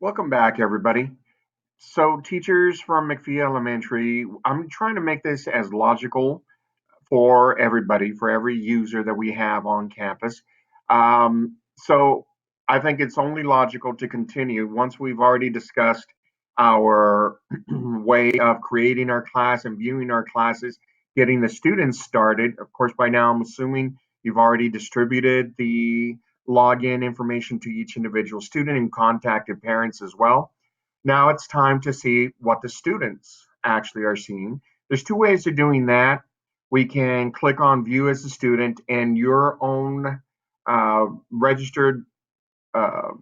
Welcome back, everybody. So, teachers from McPhee Elementary, I'm trying to make this as logical for everybody, for every user that we have on campus. So, I think it's only logical to continue once we've already discussed our way of creating our class and viewing our classes, getting the students started. Of course, by now, I'm assuming you've already distributed the login information to each individual student and contacted parents as well. Now it's time to see what the students actually are seeing. There's two ways of doing that. We can click on view as a student, and your own registered uh,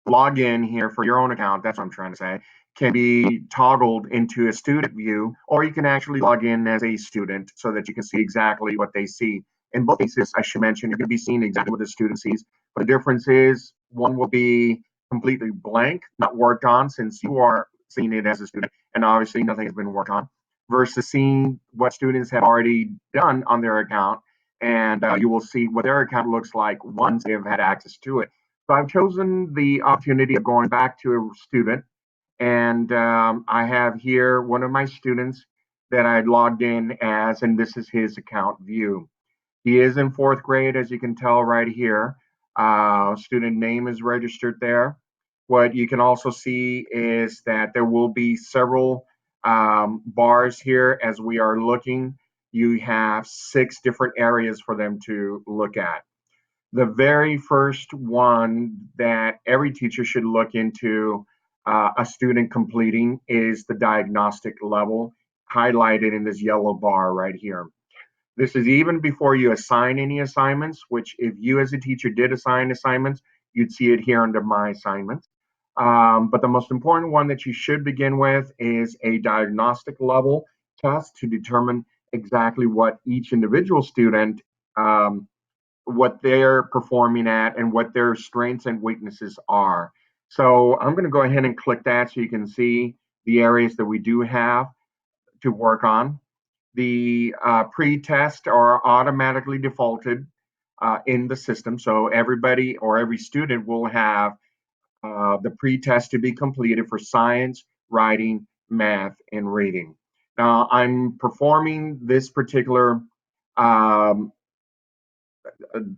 login here for your own account, that's what I'm trying to say, can be toggled into a student view, or you can actually log in as a student so that you can see exactly what they see. In both cases, I should mention, you're going to be seeing exactly what the student sees. But the difference is one will be completely blank, not worked on, since you are seeing it as a student, and obviously nothing has been worked on, versus seeing what students have already done on their account, and you will see what their account looks like once they have had access to it. So I've chosen the opportunity of going back to a student, and I have here one of my students that I logged in as, and this is his account view. He is in fourth grade, as you can tell right here. Student name is registered there. What you can also see is that there will be several bars here as we are looking. You have 6 different areas for them to look at. The very first one that every teacher should look into a student completing is the diagnostic level, highlighted in this yellow bar right here. This is even before you assign any assignments, which if you as a teacher did assign assignments, you'd see it here under my assignments. But the most important one that you should begin with is a diagnostic level test to determine exactly what each individual student what they're performing at and what their strengths and weaknesses are. So I'm going to go ahead and click that so you can see the areas that we do have to work on. The pre-test are automatically defaulted in the system. So everybody or every student will have the pre-test to be completed for science, writing, math, and reading. Now I'm performing this particular um,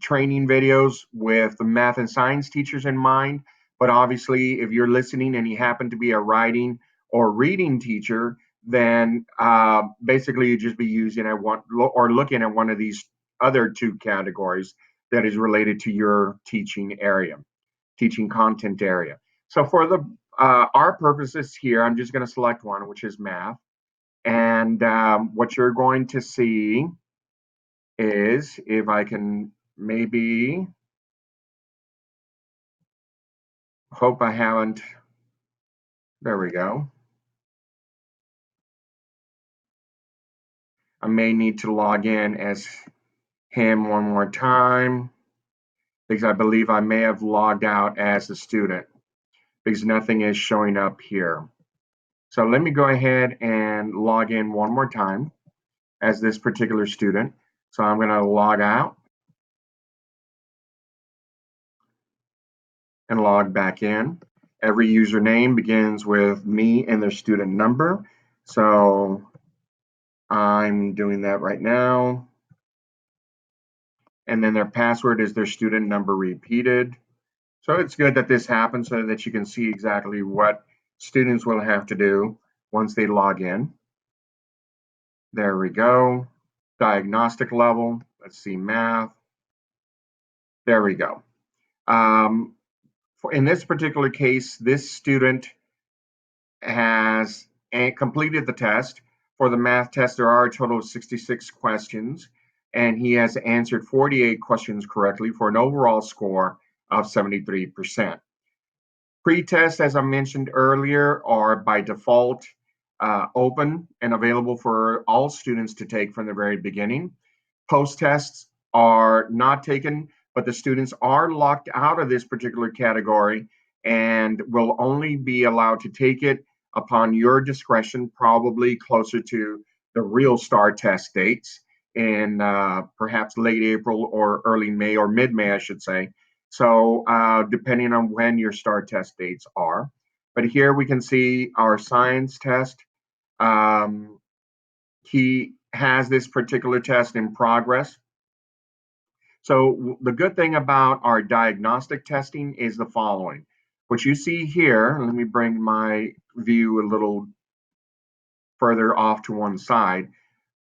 training videos with the math and science teachers in mind. But obviously, if you're listening and you happen to be a writing or reading teacher, then basically you just be using a one or looking at one of these other 2 categories that is related to your teaching area, teaching content area. So for the our purposes here, I'm just going to select one, which is math. And what you're going to see is if I can maybe hope I haven't. There we go. I may need to log in as him one more time because I believe I may have logged out as a student because nothing is showing up here. So let me go ahead and log in one more time as this particular student. So I'm going to log out and log back in. Every username begins with me and their student number. So I'm doing that right now. And then their password is their student number repeated. So it's good that this happens so that you can see exactly what students will have to do once they log in. There we go. Diagnostic level. Let's see, math. There we go. In this particular case, this student has completed the test. For the math test, there are a total of 66 questions, and he has answered 48 questions correctly for an overall score of 73%. Pre-tests, as I mentioned earlier, are by default open and available for all students to take from the very beginning. Post-tests are not taken, but the students are locked out of this particular category and will only be allowed to take it upon your discretion, probably closer to the real STAR test dates in perhaps late April or early May or mid-May, I should say. So depending on when your STAR test dates are. But here we can see our science test. Um, he has this particular test in progress. So the good thing about our diagnostic testing is the following. What you see here, let me bring my view a little further off to one side.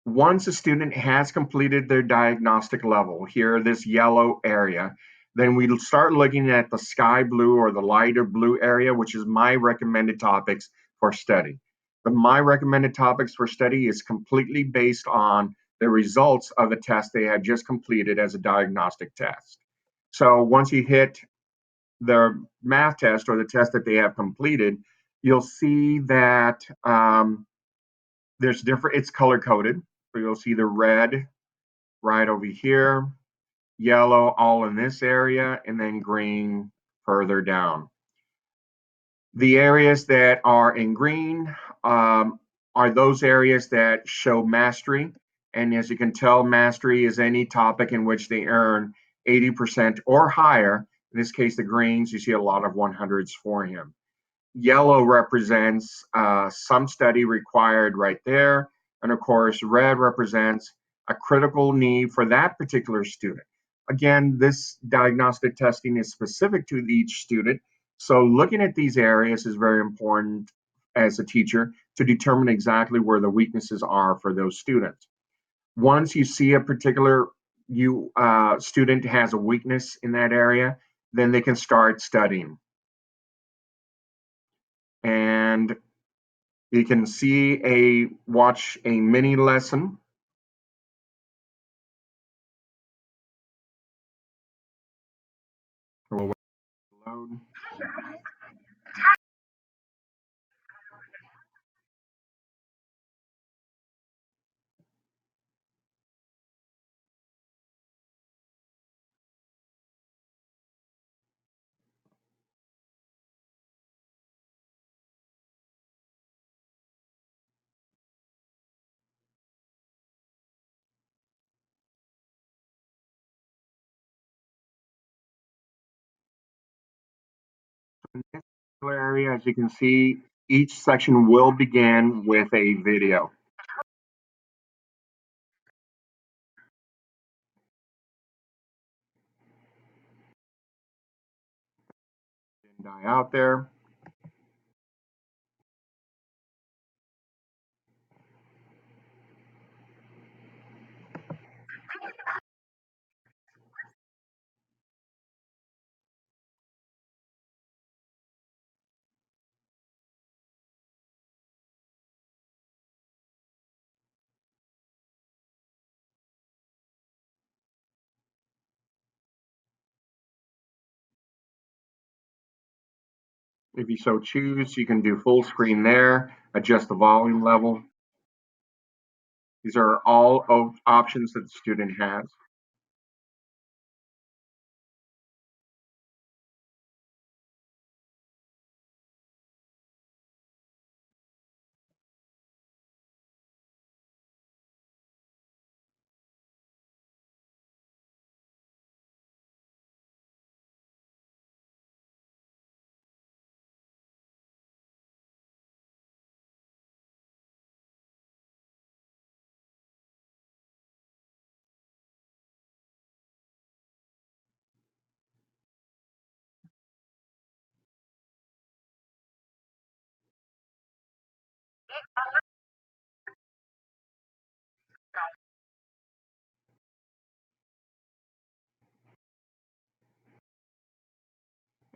Once a student has completed their diagnostic level, here, this yellow area, then we start looking at the sky blue or the lighter blue area, which is my recommended topics for study. But my recommended topics for study is completely based on the results of the test they had just completed as a diagnostic test. So once you hit their math test or the test that they have completed, you'll see that there's different, it's color coded. So you'll see the red right over here, yellow all in this area, and then green further down. The areas that are in green are those areas that show mastery. And as you can tell, mastery is any topic in which they earn 80% or higher. In this case, the greens, you see a lot of 100s for him. Yellow represents some study required right there. And of course, red represents a critical need for that particular student. Again, this diagnostic testing is specific to each student. So looking at these areas is very important as a teacher to determine exactly where the weaknesses are for those students. Once you see a particular student has a weakness in that area, then they can start studying. And you can watch a mini lesson. We'll load. In this particular area, as you can see, each section will begin with a video. Didn't die out there. If you so choose, you can do full screen there, adjust the volume level. These are all options that the student has.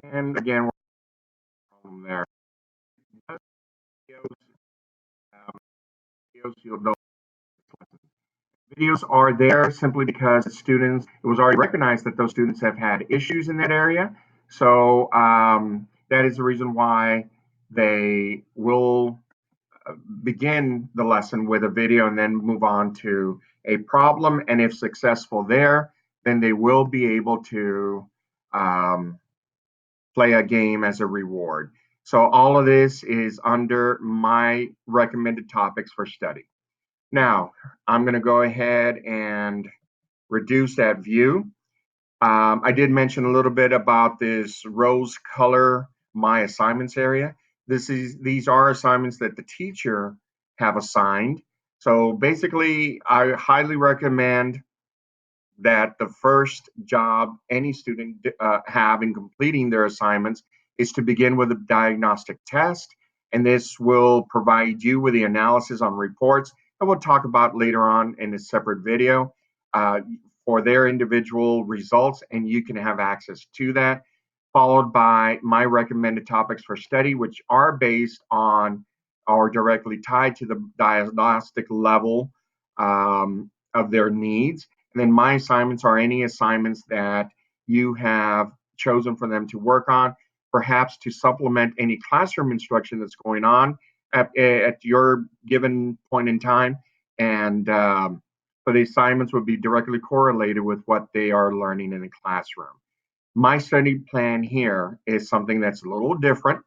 And again, we're there. Videos, videos, you'll know videos are there simply because it was already recognized that those students have had issues in that area. So that is the reason why they will begin the lesson with a video and then move on to a problem. And if successful there, then they will be able to um, play a game as a reward. So all of this is under my recommended topics for study. Now, I'm going to go ahead and reduce that view. I did mention a little bit about this rose color My Assignments area. These are assignments that the teacher have assigned. So basically, I highly recommend that the first job any student have in completing their assignments is to begin with a diagnostic test. And this will provide you with the analysis on reports that we'll talk about later on in a separate video uh, for their individual results, and you can have access to that, followed by my recommended topics for study, which are based on or directly tied to the diagnostic level of their needs. And then my assignments are any assignments that you have chosen for them to work on, perhaps to supplement any classroom instruction that's going on at your given point in time. And so the assignments would be directly correlated with what they are learning in the classroom. My study plan here is something that's a little different.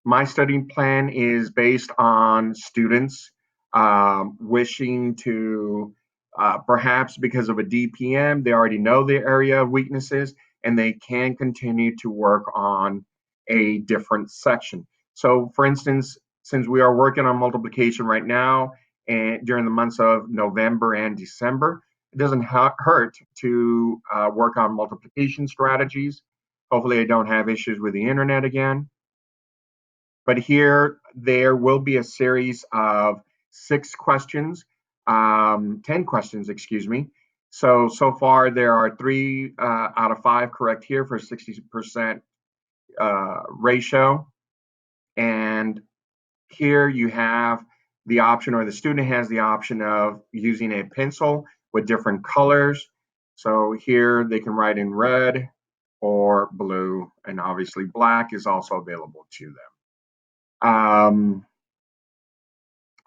My study plan is based on students wishing to, perhaps because of a DPM, they already know their area of weaknesses and they can continue to work on a different section. So, for instance, since we are working on multiplication right now and during the months of November and December, it doesn't hurt to work on multiplication strategies. Hopefully, I don't have issues with the internet again. But here, there will be a series of 10 questions, excuse me. So far, there are 3 out of 5 correct here for 60% ratio. And here you have the option, or the student has the option of using a pencil with different colors. So here they can write in red or blue, and obviously black is also available to them.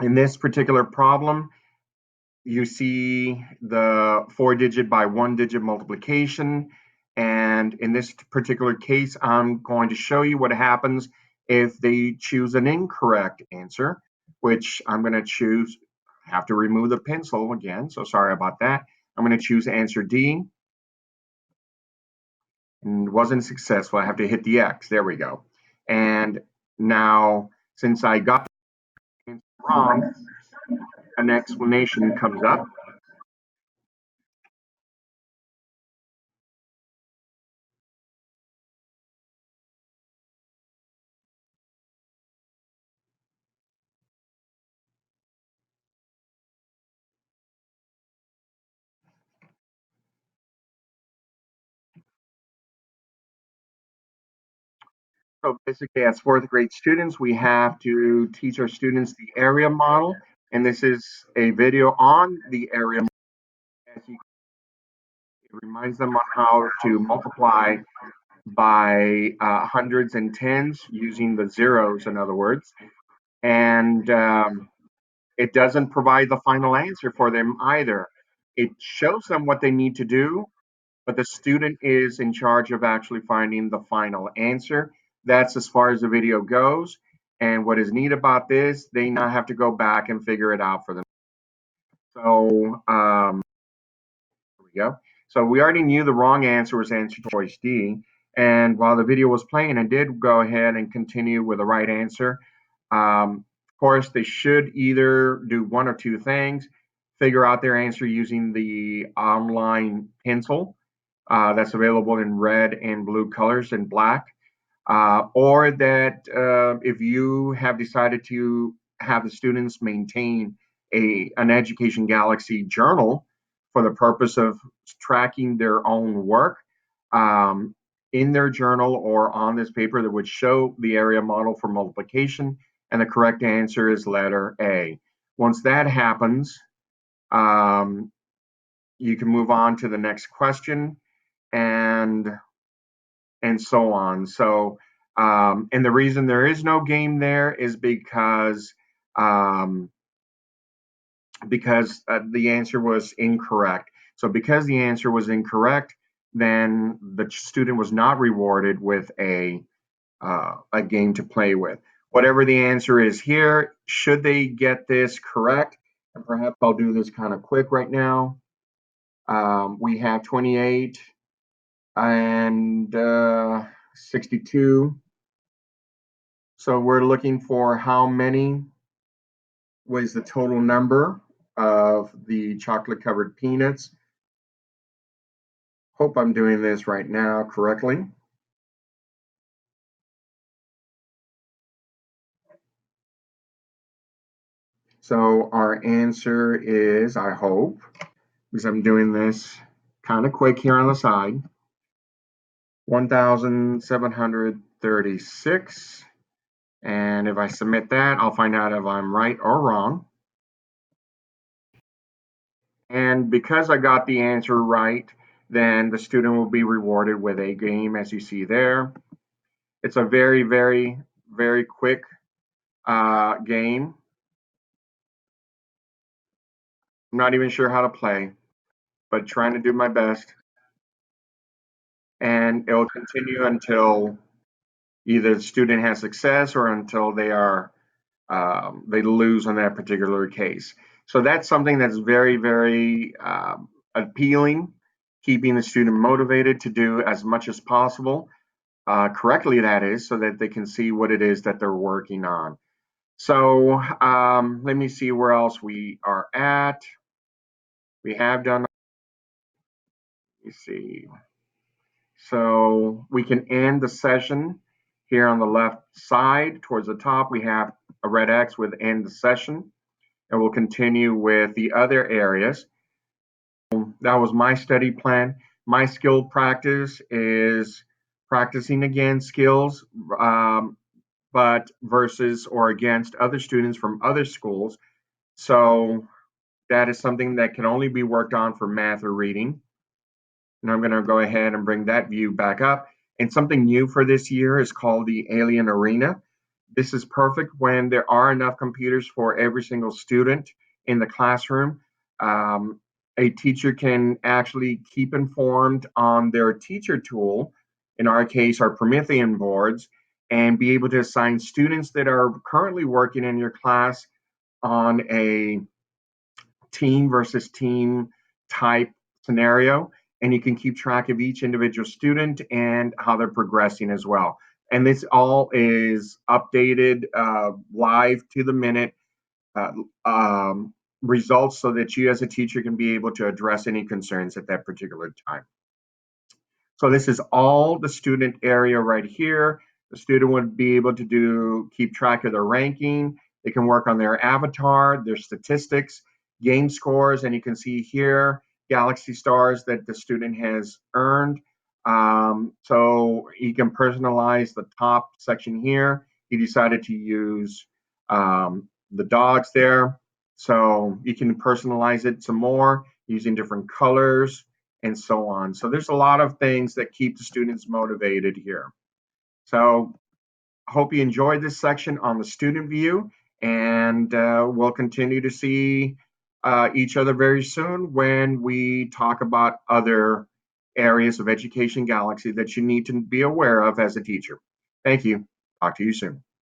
In this particular problem, you see the 4-digit by 1-digit multiplication. And in this particular case, I'm going to show you what happens if they choose an incorrect answer, which I'm going to choose. I have to remove the pencil again, so sorry about that. I'm going to choose answer D, and wasn't successful. I have to hit the X. There we go. And now, since I got the answer wrong, an explanation comes up. So basically, as fourth grade students, we have to teach our students the area model. And this is a video on the area model. It reminds them on how to multiply by hundreds and tens using the zeros, in other words. And it doesn't provide the final answer for them either. It shows them what they need to do, but the student is in charge of actually finding the final answer. That's as far as the video goes. And what is neat about this, they now have to go back and figure it out for them. So, here we go. So we already knew the wrong answer was answer choice D. And while the video was playing, I did go ahead and continue with the right answer. Of course, they should either do one or two things: figure out their answer using the online pencil that's available in red and blue colors and black, or that if you have decided to have the students maintain an Education Galaxy journal for the purpose of tracking their own work um, in their journal or on this paper, that would show the area model for multiplication, and the correct answer is letter A. Once that happens, um, you can move on to the next question, and so on. So, and the reason there is no game there is um, because the answer was incorrect. So, because the answer was incorrect, then the student was not rewarded with a game to play with. Whatever the answer is here, should they get this correct, and perhaps I'll do this kind of quick right now. We have 28 and 62. So we're looking for how many was the total number of the chocolate covered peanuts. Hope I'm doing this right now correctly. So our answer is, I hope, because I'm doing this kind of quick here on the side, 1,736. And if I submit that, I'll find out if I'm right or wrong. And because I got the answer right, then the student will be rewarded with a game, as you see there. It's a very, very, very quick game. I'm not even sure how to play, but trying to do my best. And it'll continue until either the student has success or until they lose on that particular case. So that's something that's very, very appealing, keeping the student motivated to do as much as possible, correctly that is, so that they can see what it is that they're working on. So let me see where else we are at. We have done, let me see. So we can end the session here on the left side. Towards the top, we have a red X with end the session, and we'll continue with the other areas. That was my study plan. My skill practice is practicing again skills, but versus or against other students from other schools. So that is something that can only be worked on for math or reading. And I'm going to go ahead and bring that view back up. And something new for this year is called the Alien Arena. This is perfect when there are enough computers for every single student in the classroom. Um, a teacher can actually keep informed on their teacher tool, in our case, our Promethean boards, and be able to assign students that are currently working in your class on a team versus team type scenario, and you can keep track of each individual student and how they're progressing as well. And this all is updated live to the minute uh, results so that you as a teacher can be able to address any concerns at that particular time. So this is all the student area right here. The student would be able to keep track of their ranking. They can work on their avatar, their statistics, game scores, and you can see here Galaxy stars that the student has earned. So you can personalize the top section here. He decided to use the dogs there. So you can personalize it some more using different colors and so on. So there's a lot of things that keep the students motivated here. So I hope you enjoyed this section on the student view, and we'll continue to see each other very soon when we talk about other areas of Education Galaxy that you need to be aware of as a teacher. Thank you. Talk to you soon.